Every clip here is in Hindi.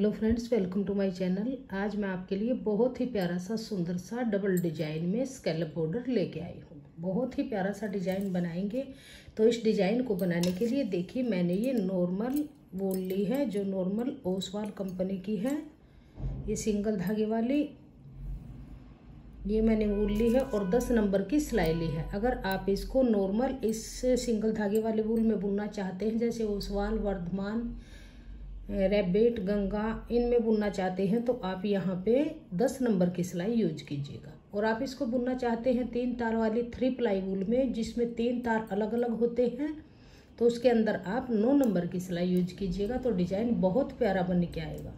Hello friends, welcome to my channel. आज मैं आपके लिए बहुत ही प्यारा सा सुंदर सा डबल डिजाइन में स्कैलप बॉर्डर लेके आई हूँ। बहुत ही प्यारा सा डिजाइन बनाएंगे। तो इस डिजाइन को बनाने के लिए देखिए, मैंने ये नॉर्मल वूल ली है, जो नॉर्मल ओसवाल कंपनी की है। ये सिंगल धागे वाली ये मैंने वूल ली है और 10 नंबर की सिलाई ली है। अगर आप इसको नॉर्मल इस सिंगल धागे वाले वूल में बुनना चाहते हैं, जैसे ओसवाल, वर्धमान, रैबिट, गंगा, इनमें बुनना चाहते हैं, तो आप यहाँ पे 10 नंबर की सिलाई यूज कीजिएगा। और आप इसको बुनना चाहते हैं 3 तार वाली 3 प्लाई वूल में, जिसमें 3 तार अलग अलग होते हैं, तो उसके अंदर आप 9 नंबर की सिलाई यूज कीजिएगा। तो डिजाइन बहुत प्यारा बन के आएगा।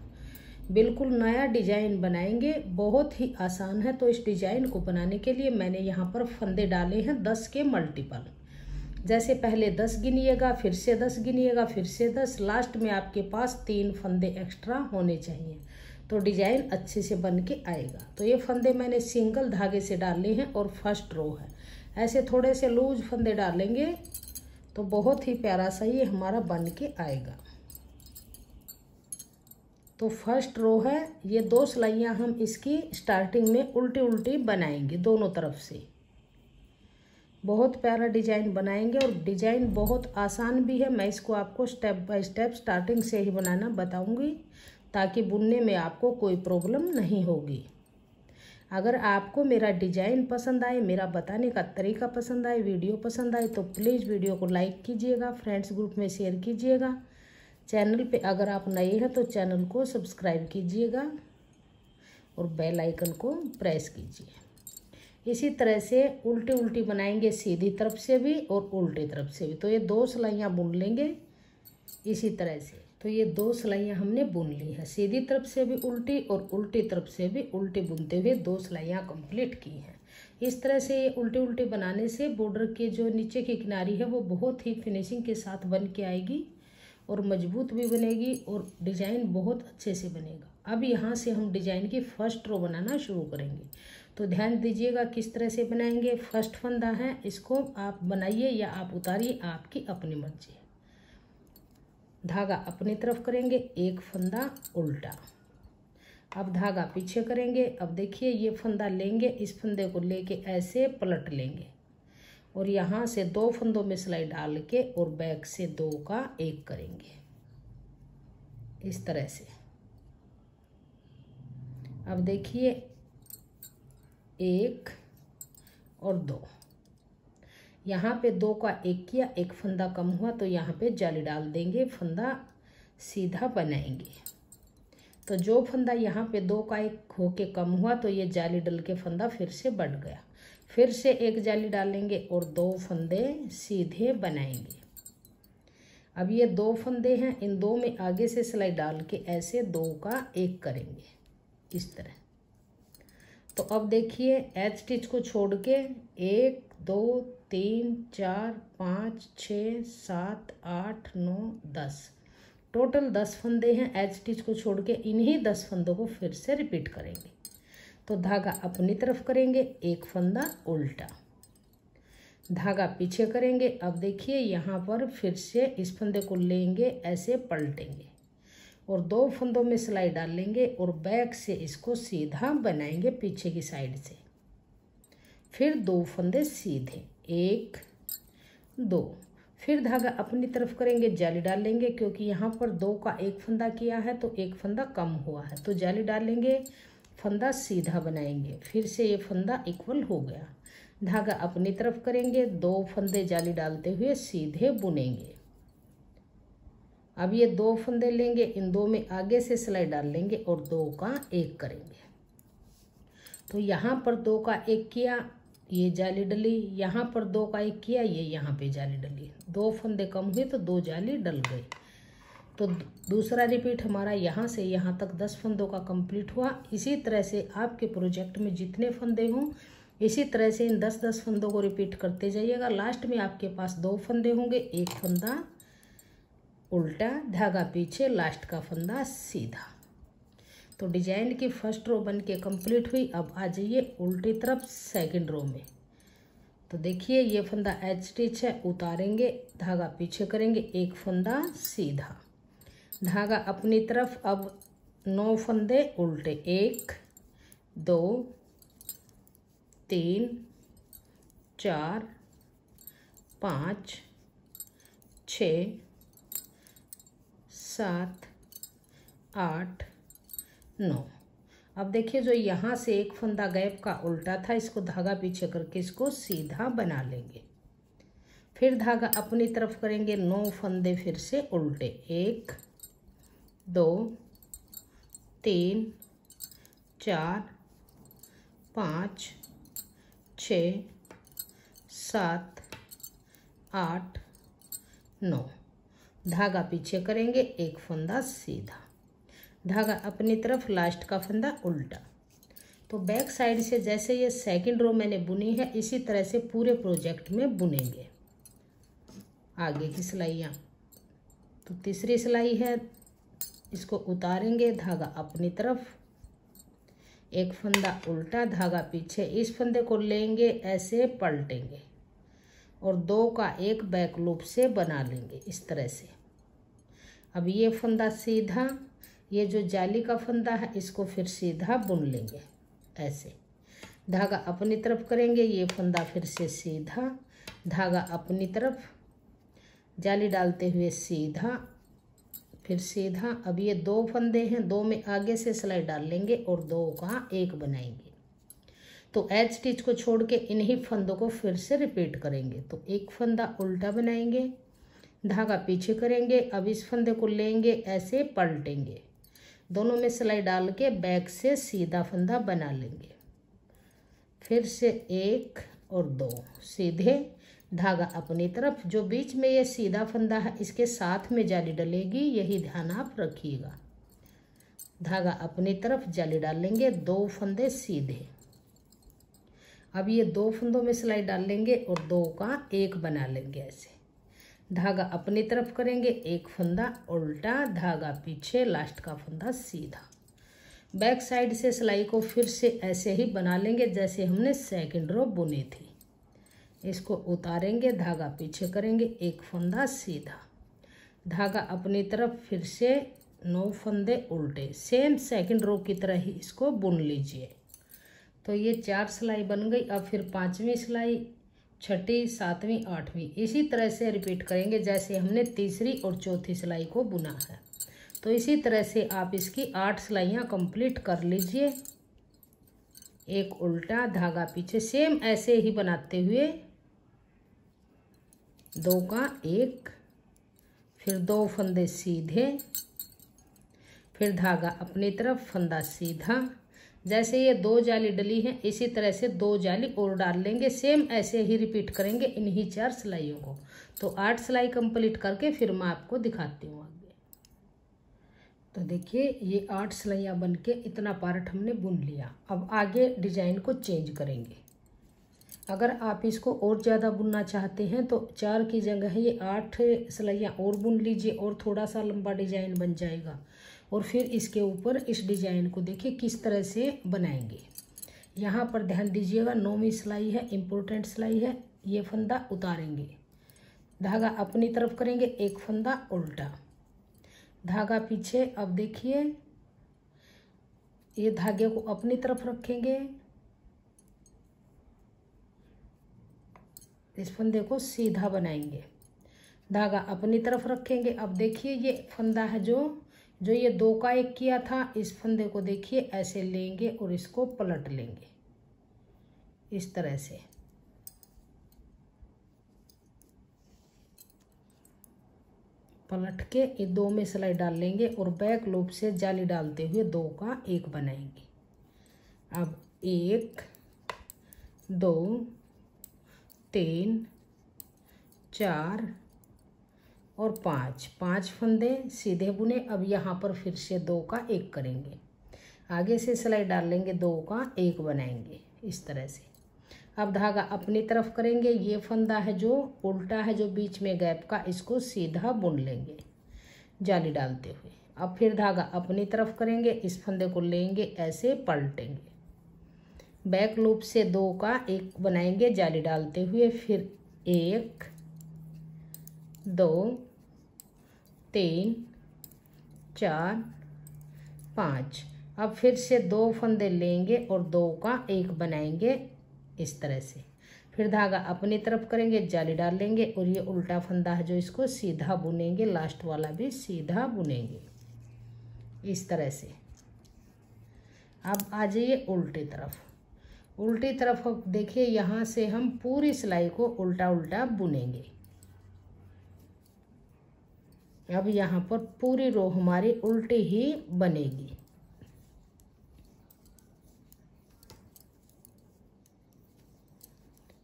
बिल्कुल नया डिजाइन बनाएंगे, बहुत ही आसान है। तो इस डिजाइन को बनाने के लिए मैंने यहाँ पर फंदे डाले हैं 10 के मल्टीपल। जैसे पहले 10 गिनिएगा, फिर से 10 गिनिएगा, फिर से 10, लास्ट में आपके पास 3 फंदे एक्स्ट्रा होने चाहिए, तो डिजाइन अच्छे से बन के आएगा। तो ये फंदे मैंने सिंगल धागे से डाले हैं और फर्स्ट रो है। ऐसे थोड़े से लूज फंदे डालेंगे तो बहुत ही प्यारा सा ये हमारा बन के आएगा। तो फर्स्ट रो है, ये 2 सिलाइयाँ हम इसकी स्टार्टिंग में उल्टी उल्टी बनाएंगे दोनों तरफ से। बहुत प्यारा डिजाइन बनाएंगे और डिजाइन बहुत आसान भी है। मैं इसको आपको स्टेप बाय स्टेप स्टार्टिंग से ही बनाना बताऊंगी, ताकि बुनने में आपको कोई प्रॉब्लम नहीं होगी। अगर आपको मेरा डिजाइन पसंद आए, मेरा बताने का तरीका पसंद आए, वीडियो पसंद आए, तो प्लीज़ वीडियो को लाइक कीजिएगा, फ्रेंड्स ग्रुप में शेयर कीजिएगा। चैनल पे अगर आप नए हैं तो चैनल को सब्सक्राइब कीजिएगा और बेल आइकन को प्रेस कीजिए। इसी तरह से उल्टी उल्टी बनाएंगे, सीधी तरफ से भी और उल्टी तरफ से भी। तो ये 2 सिलाइयाँ बुन लेंगे इसी तरह से। तो ये 2 सिलाइयाँ हमने बुन ली है, सीधी तरफ से भी उल्टी और उल्टी तरफ से भी उल्टी बुनते हुए 2 सिलाइयाँ कंप्लीट की हैं। इस तरह से ये उल्टी उल्टी बनाने से बॉर्डर के जो नीचे की किनारी है वो बहुत ही फिनिशिंग के साथ बन के आएगी और मजबूत भी बनेगी और डिजाइन बहुत अच्छे से बनेगा। अब यहाँ से हम डिजाइन की फर्स्ट रो बनाना शुरू करेंगे। तो ध्यान दीजिएगा किस तरह से बनाएंगे। फर्स्ट फंदा है, इसको आप बनाइए या आप उतारिए, आपकी अपनी मर्जी। धागा अपनी तरफ करेंगे, एक फंदा उल्टा। अब धागा पीछे करेंगे। अब देखिए, ये फंदा लेंगे, इस फंदे को लेके ऐसे पलट लेंगे और यहाँ से 2 फंदों में सिलाई डाल के और बैक से 2 का 1 करेंगे इस तरह से। अब देखिए 1 और 2, यहाँ पे 2 का 1 किया, एक फंदा कम हुआ तो यहाँ पे जाली डाल देंगे, फंदा सीधा बनाएंगे। तो जो फंदा यहाँ पे 2 का 1 होके कम हुआ तो ये जाली डल के फंदा फिर से बढ़ गया। फिर से एक जाली डालेंगे और 2 फंदे सीधे बनाएंगे। अब ये 2 फंदे हैं, इन 2 में आगे से सिलाई डाल के ऐसे 2 का 1 करेंगे इस तरह। तो अब देखिए, एच स्टिच को छोड़ के 1 2 3 4 5 6 7 8 9 10, टोटल 10 फंदे हैं। एच स्टिच को छोड़ के इन्हीं 10 फंदों को फिर से रिपीट करेंगे। तो धागा अपनी तरफ करेंगे, एक फंदा उल्टा, धागा पीछे करेंगे। अब देखिए, यहाँ पर फिर से इस फंदे को लेंगे, ऐसे पलटेंगे और 2 फंदों में सिलाई डाल लेंगे और बैक से इसको सीधा बनाएंगे पीछे की साइड से। फिर 2 फंदे सीधे, 1 2, फिर धागा अपनी तरफ करेंगे, जाली डाल लेंगे, क्योंकि यहाँ पर 2 का 1 फंदा किया है तो 1 फंदा कम हुआ है, तो जाली डाल लेंगे, फंदा सीधा बनाएंगे। फिर से ये फंदा इक्वल हो गया। धागा अपनी तरफ करेंगे, 2 फंदे जाली डालते हुए सीधे बुनेंगे। अब ये 2 फंदे लेंगे, इन 2 में आगे से सिलाई डाल लेंगे और 2 का 1 करेंगे। तो यहाँ पर 2 का 1 किया, ये जाली डली, यहाँ पर 2 का 1 किया, ये यहाँ पे जाली डली, 2 फंदे कम हुए तो 2 जाली डल गई। तो दूसरा रिपीट हमारा यहाँ से यहाँ तक 10 फंदों का कंप्लीट हुआ। इसी तरह से आपके प्रोजेक्ट में जितने फंदे हों, इसी तरह से इन 10-10 फंदों को रिपीट करते जाइएगा। लास्ट में आपके पास 2 फंदे होंगे, एक फंदा उल्टा, धागा पीछे, लास्ट का फंदा सीधा। तो डिजाइन की फर्स्ट रो बन के कंप्लीट हुई। अब आ जाइए उल्टी तरफ सेकंड रो में। तो देखिए, ये फंदा एच स्टिच है, उतारेंगे, धागा पीछे करेंगे, एक फंदा सीधा, धागा अपनी तरफ। अब 9 फंदे उल्टे, 1 2 3 4 5 6 7 8 9। अब देखिए जो यहाँ से एक फंदा गैप का उल्टा था, इसको धागा पीछे करके इसको सीधा बना लेंगे। फिर धागा अपनी तरफ करेंगे, 9 फंदे फिर से उल्टे, 1 2 3 4 5 6 7 8 9। धागा पीछे करेंगे, एक फंदा सीधा, धागा अपनी तरफ, लास्ट का फंदा उल्टा। तो बैक साइड से जैसे ये सेकंड रो मैंने बुनी है, इसी तरह से पूरे प्रोजेक्ट में बुनेंगे आगे की सिलाइयाँ। तो तीसरी सिलाई है, इसको उतारेंगे, धागा अपनी तरफ, एक फंदा उल्टा, धागा पीछे, इस फंदे को लेंगे ऐसे पलटेंगे और 2 का एक बैक लूप से बना लेंगे इस तरह से। अब ये फंदा सीधा, ये जो जाली का फंदा है इसको फिर सीधा बुन लेंगे ऐसे, धागा अपनी तरफ करेंगे, ये फंदा फिर से सीधा, धागा अपनी तरफ, जाली डालते हुए सीधा, फिर सीधा। अब ये 2 फंदे हैं, 2 में आगे से सिलाई डाल लेंगे और 2 का एक बनाएंगे। तो एज स्टिच को छोड़ के इन्हीं फंदों को फिर से रिपीट करेंगे। तो एक फंदा उल्टा बनाएंगे, धागा पीछे करेंगे, अब इस फंदे को लेंगे ऐसे पलटेंगे, दोनों में सिलाई डाल के बैक से सीधा फंदा बना लेंगे, फिर से 1 और 2 सीधे, धागा अपनी तरफ, जो बीच में ये सीधा फंदा है इसके साथ में जाली डलेगी, यही ध्यान आप रखिएगा। धागा अपनी तरफ, जाली डाल लेंगे, 2 फंदे सीधे। अब ये 2 फंदों में सिलाई डाल लेंगे और 2 का एक बना लेंगे ऐसे, धागा अपनी तरफ करेंगे, एक फंदा उल्टा, धागा पीछे, लास्ट का फंदा सीधा। बैक साइड से सिलाई को फिर से ऐसे ही बना लेंगे जैसे हमने सेकंड रो बुनी थी। इसको उतारेंगे, धागा पीछे करेंगे, एक फंदा सीधा, धागा अपनी तरफ, फिर से 9 फंदे उल्टे, सेम सेकंड रो की तरह ही इसको बुन लीजिए। तो ये 4 सिलाई बन गई। अब फिर 5वीं सिलाई, 6ठी, 7वीं, 8वीं इसी तरह से रिपीट करेंगे जैसे हमने तीसरी और चौथी सिलाई को बुना है। तो इसी तरह से आप इसकी 8 सिलाइयाँ कंप्लीट कर लीजिए। एक उल्टा, धागा पीछे, सेम ऐसे ही बनाते हुए 2 का एक, फिर 2 फंदे सीधे, फिर धागा अपनी तरफ, फंदा सीधा। जैसे ये 2 जाली डली हैं इसी तरह से 2 जाली और डाल लेंगे, सेम ऐसे ही रिपीट करेंगे इन्हीं 4 सिलाइयों को। तो 8 सिलाई कंप्लीट करके फिर मैं आपको दिखाती हूँ आगे। तो देखिए ये 8 सिलाइयाँ बन के इतना पार्ट हमने बुन लिया। अब आगे डिजाइन को चेंज करेंगे। अगर आप इसको और ज़्यादा बुनना चाहते हैं तो 4 की जगह ये 8 सिलाइयाँ और बुन लीजिए और थोड़ा सा लंबा डिजाइन बन जाएगा। और फिर इसके ऊपर इस डिजाइन को देखिए किस तरह से बनाएंगे। यहाँ पर ध्यान दीजिएगा, 9वीं सिलाई है, इम्पोर्टेंट सिलाई है। ये फंदा उतारेंगे, धागा अपनी तरफ करेंगे, एक फंदा उल्टा, धागा पीछे। अब देखिए ये धागे को अपनी तरफ रखेंगे, इस फंदे को सीधा बनाएंगे, धागा अपनी तरफ रखेंगे। अब देखिए ये फंदा है जो ये 2 का एक किया था, इस फंदे को देखिए ऐसे लेंगे और इसको पलट लेंगे इस तरह से। पलट के ये 2 में सिलाई डाल लेंगे और बैक लूप से जाली डालते हुए 2 का एक बनाएंगे। अब 1 2 3 4 और 5 फंदे सीधे बुने। अब यहाँ पर फिर से 2 का एक करेंगे, आगे से सिलाई डाल लेंगे, 2 का एक बनाएंगे इस तरह से। अब धागा अपनी तरफ करेंगे, ये फंदा है जो उल्टा है, जो बीच में गैप का, इसको सीधा बुन लेंगे जाली डालते हुए। अब फिर धागा अपनी तरफ करेंगे, इस फंदे को लेंगे ऐसे पलटेंगे, बैक लूप से 2 का एक बनाएंगे जाली डालते हुए। फिर 1 2 3 4 5। अब फिर से 2 फंदे लेंगे और 2 का 1 बनाएंगे इस तरह से। फिर धागा अपनी तरफ करेंगे, जाली डाल लेंगे और ये उल्टा फंदा है जो इसको सीधा बुनेंगे, लास्ट वाला भी सीधा बुनेंगे इस तरह से। अब आ जाइए उल्टी तरफ। उल्टी तरफ अब देखिए यहाँ से हम पूरी सिलाई को उल्टा उल्टा बुनेंगे। अब यहाँ पर पूरी रो हमारी उल्टी ही बनेगी।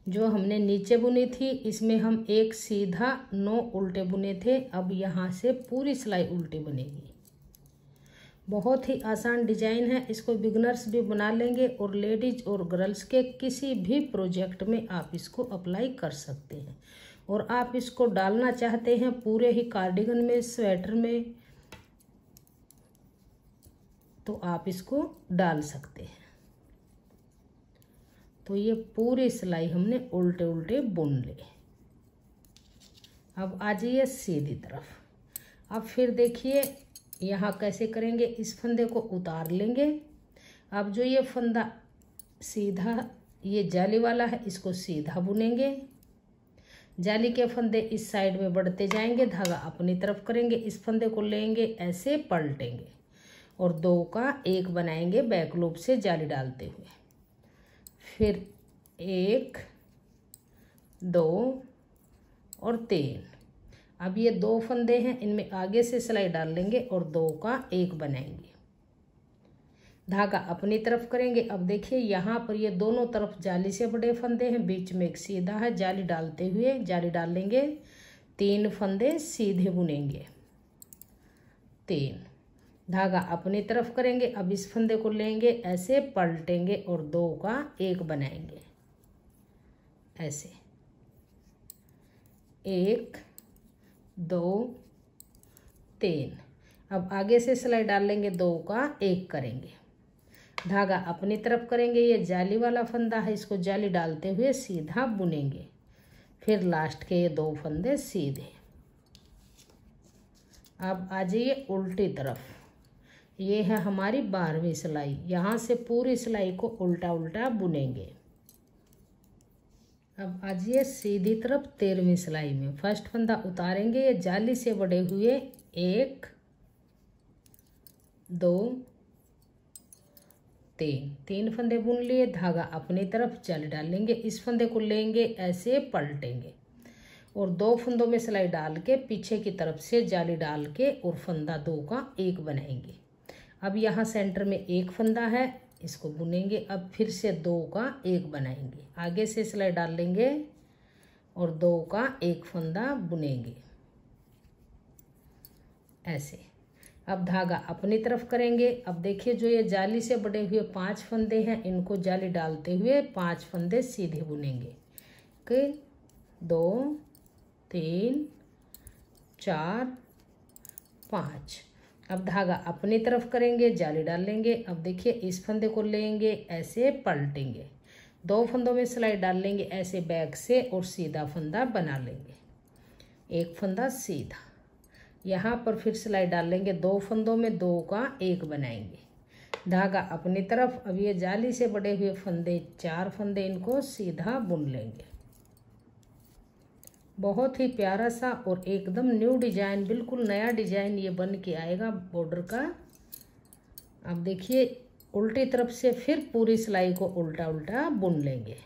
जो हमने नीचे बुनी थी इसमें हम 1 सीधा 9 उल्टे बुने थे। अब यहाँ से पूरी सिलाई उल्टी बनेगी। बहुत ही आसान डिजाइन है, इसको बिगनर्स भी बना लेंगे और लेडीज और गर्ल्स के किसी भी प्रोजेक्ट में आप इसको अप्लाई कर सकते हैं। और आप इसको डालना चाहते हैं पूरे ही कार्डिगन में, स्वेटर में, तो आप इसको डाल सकते हैं। तो ये पूरी सिलाई हमने उल्टे उल्टे बुन ली। अब आ जाइए सीधी तरफ। अब फिर देखिए यहाँ कैसे करेंगे, इस फंदे को उतार लेंगे। अब जो ये फंदा सीधा ये जाली वाला है इसको सीधा बुनेंगे। जाली के फंदे इस साइड में बढ़ते जाएंगे, धागा अपनी तरफ करेंगे, इस फंदे को लेंगे, ऐसे पलटेंगे और 2 का 1 बनाएंगे बैक लूप से जाली डालते हुए। फिर 1 2 और 3। अब ये 2 फंदे हैं, इनमें आगे से सिलाई डाल लेंगे और 2 का 1 बनाएंगे। धागा अपनी तरफ करेंगे। अब देखिए यहाँ पर ये दोनों तरफ जाली से बड़े फंदे हैं, बीच में एक सीधा है, जाली डालते हुए जाली डाल लेंगे, 3 फंदे सीधे बुनेंगे, 3। धागा अपनी तरफ करेंगे। अब इस फंदे को लेंगे, ऐसे पलटेंगे और 2 का 1 बनाएंगे ऐसे, 1 2 3। अब आगे से सिलाई डाल लेंगे, 2 का 1 करेंगे। धागा अपनी तरफ करेंगे, ये जाली वाला फंदा है, इसको जाली डालते हुए सीधा बुनेंगे। फिर लास्ट के ये 2 फंदे सीधे। अब आ जाइए उल्टी तरफ। ये है हमारी 12वीं सिलाई। यहाँ से पूरी सिलाई को उल्टा उल्टा बुनेंगे। अब आ जाइए सीधी तरफ 13वीं सिलाई में। फर्स्ट फंदा उतारेंगे, ये जाली से बड़े हुए 1 2 3 फंदे बुन लिए। धागा अपनी तरफ जाली डाल लेंगे, इस फंदे को लेंगे, ऐसे पलटेंगे और 2 फंदों में सिलाई डाल के पीछे की तरफ से जाली डाल के और फंदा 2 का 1 बनाएंगे। अब यहाँ सेंटर में 1 फंदा है, इसको बुनेंगे। अब फिर से 2 का 1 बनाएंगे, आगे से सिलाई डाल लेंगे और 2 का 1 फंदा बुनेंगे ऐसे। अब धागा अपनी तरफ करेंगे। अब देखिए जो ये जाली से बड़े हुए 5 फंदे हैं, इनको जाली डालते हुए 5 फंदे सीधे बुनेंगे। 2 3 4 5। अब धागा अपनी तरफ करेंगे, जाली डाल लेंगे। अब देखिए इस फंदे को लेंगे, ऐसे पलटेंगे, 2 फंदों में सिलाई डाल लेंगे, ऐसे बैक से और सीधा फंदा बना लेंगे, 1 फंदा सीधा। यहाँ पर फिर सिलाई डाल लेंगे, 2 फंदों में 2 का 1 बनाएंगे। धागा अपनी तरफ। अब ये जाली से बड़े हुए फंदे 4 फंदे, इनको सीधा बुन लेंगे। बहुत ही प्यारा सा और एकदम न्यू डिजाइन, बिल्कुल नया डिजाइन ये बन के आएगा बॉर्डर का। अब देखिए उल्टी तरफ से फिर पूरी सिलाई को उल्टा उल्टा बुन लेंगे।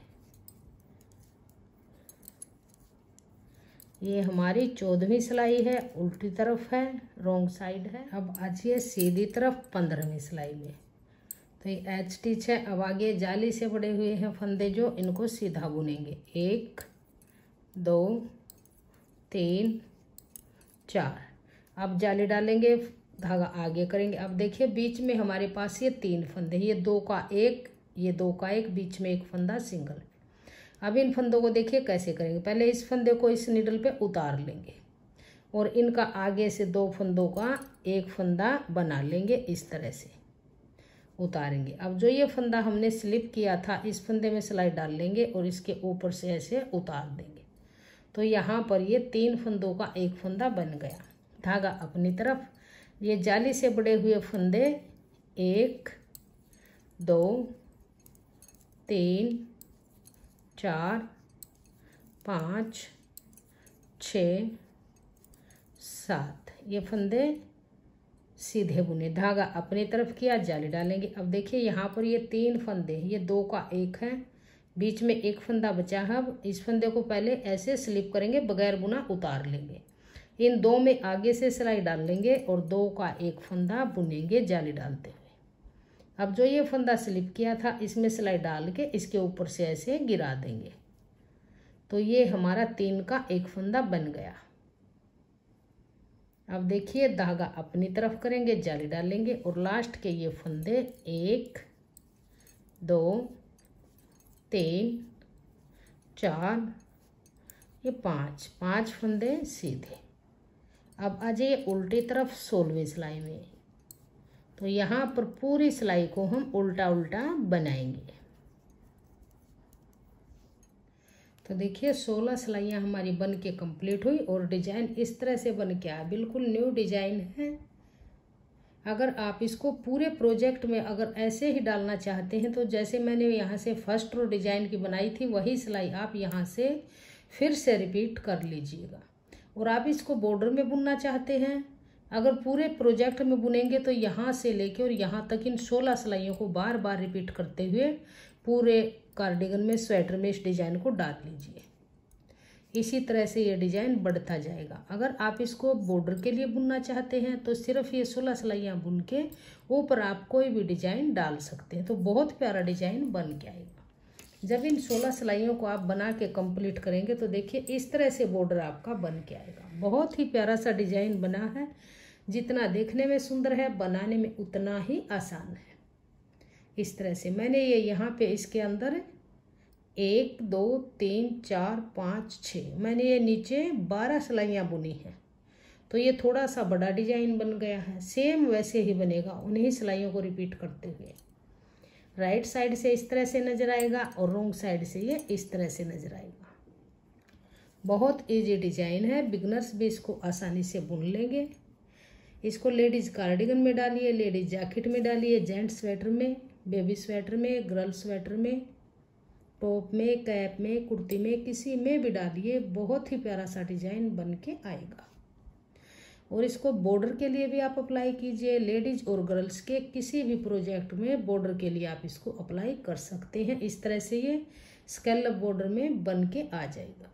ये हमारी 14वीं सिलाई है, उल्टी तरफ है, रॉन्ग साइड है। अब आइए सीधी तरफ 15वीं सिलाई में। तो ये एच स्टिच है। अब आगे जाली से बड़े हुए हैं फंदे जो, इनको सीधा बुनेंगे, 1 2 3 4। अब जाली डालेंगे, धागा आगे करेंगे। अब देखिए बीच में हमारे पास ये 3 फंदे, ये 2 का 1, ये 2 का 1, बीच में 1 फंदा सिंगल। अब इन फंदों को देखिए कैसे करेंगे। पहले इस फंदे को इस निडल पे उतार लेंगे और इनका आगे से 2 फंदों का 1 फंदा बना लेंगे, इस तरह से उतारेंगे। अब जो ये फंदा हमने स्लिप किया था, इस फंदे में सिलाई डाल लेंगे और इसके ऊपर से ऐसे उतार देंगे। तो यहाँ पर ये 3 फंदों का 1 फंदा बन गया। धागा अपनी तरफ, ये जाली से बड़े हुए फंदे 1 2 3 4 5 6 7 ये फंदे सीधे बुने, धागा अपनी तरफ किया, जाली डालेंगे। अब देखिए यहाँ पर ये 3 फंदे, ये 2 का 1 है, बीच में एक फंदा बचा है। अब इस फंदे को पहले ऐसे स्लिप करेंगे, बगैर बुना उतार लेंगे। इन 2 में आगे से सिलाई डाल लेंगे और 2 का 1 फंदा बुनेंगे जाली डालते हुए। अब जो ये फंदा स्लिप किया था इसमें सिलाई डाल के इसके ऊपर से ऐसे गिरा देंगे, तो ये हमारा 3 का 1 फंदा बन गया। अब देखिए धागा अपनी तरफ करेंगे, जाली डालेंगे और लास्ट के ये फंदे 1 2 3 4 ये 5 फंदे सीधे। अब आ जाइए उल्टी तरफ 16वीं सिलाई में, तो यहाँ पर पूरी सिलाई को हम उल्टा उल्टा बनाएंगे। तो देखिए 16 सिलाइयाँ हमारी बन के कंप्लीट हुई और डिजाइन इस तरह से बन के आया, बिल्कुल न्यू डिजाइन है। अगर आप इसको पूरे प्रोजेक्ट में अगर ऐसे ही डालना चाहते हैं तो जैसे मैंने यहाँ से फर्स्ट रो डिजाइन की बनाई थी वही सिलाई आप यहाँ से फिर से रिपीट कर लीजिएगा। और आप इसको बॉर्डर में बुनना चाहते हैं, अगर पूरे प्रोजेक्ट में बुनेंगे तो यहाँ से लेके और यहाँ तक इन 16 सिलाइयों को बार बार रिपीट करते हुए पूरे कार्डिगन में, स्वेटर में इस डिजाइन को डाल लीजिए। इसी तरह से ये डिजाइन बढ़ता जाएगा। अगर आप इसको बॉर्डर के लिए बुनना चाहते हैं तो सिर्फ ये 16 सिलाइयाँ बुन के ऊपर आप कोई भी डिजाइन डाल सकते हैं, तो बहुत प्यारा डिजाइन बन के आएगा। जब इन 16 सिलाइयों को आप बना के कंप्लीट करेंगे तो देखिए इस तरह से बॉर्डर आपका बन के आएगा। बहुत ही प्यारा सा डिजाइन बना है, जितना देखने में सुंदर है बनाने में उतना ही आसान है। इस तरह से मैंने ये यहाँ पे इसके अंदर 1 2 3 4 5 6 मैंने ये नीचे 12 सिलाइयाँ बुनी हैं, तो ये थोड़ा सा बड़ा डिजाइन बन गया है। सेम वैसे ही बनेगा, उन्हीं सिलाइयों को रिपीट करते हुए। राइट साइड से इस तरह से नजर आएगा और रॉन्ग साइड से ये इस तरह से नजर आएगा। बहुत इजी डिजाइन है, बिगनर्स भी इसको आसानी से बुन लेंगे। इसको लेडीज कार्डिगन में डालिए, लेडीज जैकेट में डालिए, जेंट्स स्वेटर में, बेबी स्वेटर में, गर्ल स्वेटर में, टॉप में, कैप में, कुर्ती में, किसी में भी डालिए। बहुत ही प्यारा सा डिजाइन बन के आएगा। और इसको बॉर्डर के लिए भी आप अप्लाई कीजिए, लेडीज और गर्ल्स के किसी भी प्रोजेक्ट में बॉर्डर के लिए आप इसको अप्लाई कर सकते हैं। इस तरह से ये स्कैलप बॉर्डर में बन के आ जाएगा।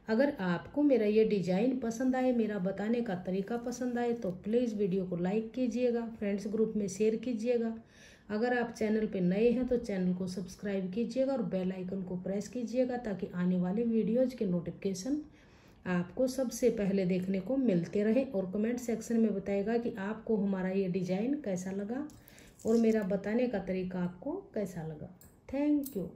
अगर आपको मेरा ये डिजाइन पसंद आए, मेरा बताने का तरीका पसंद आए तो प्लीज़ वीडियो को लाइक कीजिएगा, फ्रेंड्स ग्रुप में शेयर कीजिएगा। अगर आप चैनल पे नए हैं तो चैनल को सब्सक्राइब कीजिएगा और बेल आइकन को प्रेस कीजिएगा, ताकि आने वाले वीडियोज के नोटिफिकेशन आपको सबसे पहले देखने को मिलते रहे। और कमेंट सेक्शन में बताइएगा कि आपको हमारा ये डिज़ाइन कैसा लगा और मेरा बताने का तरीका आपको कैसा लगा। Thank you.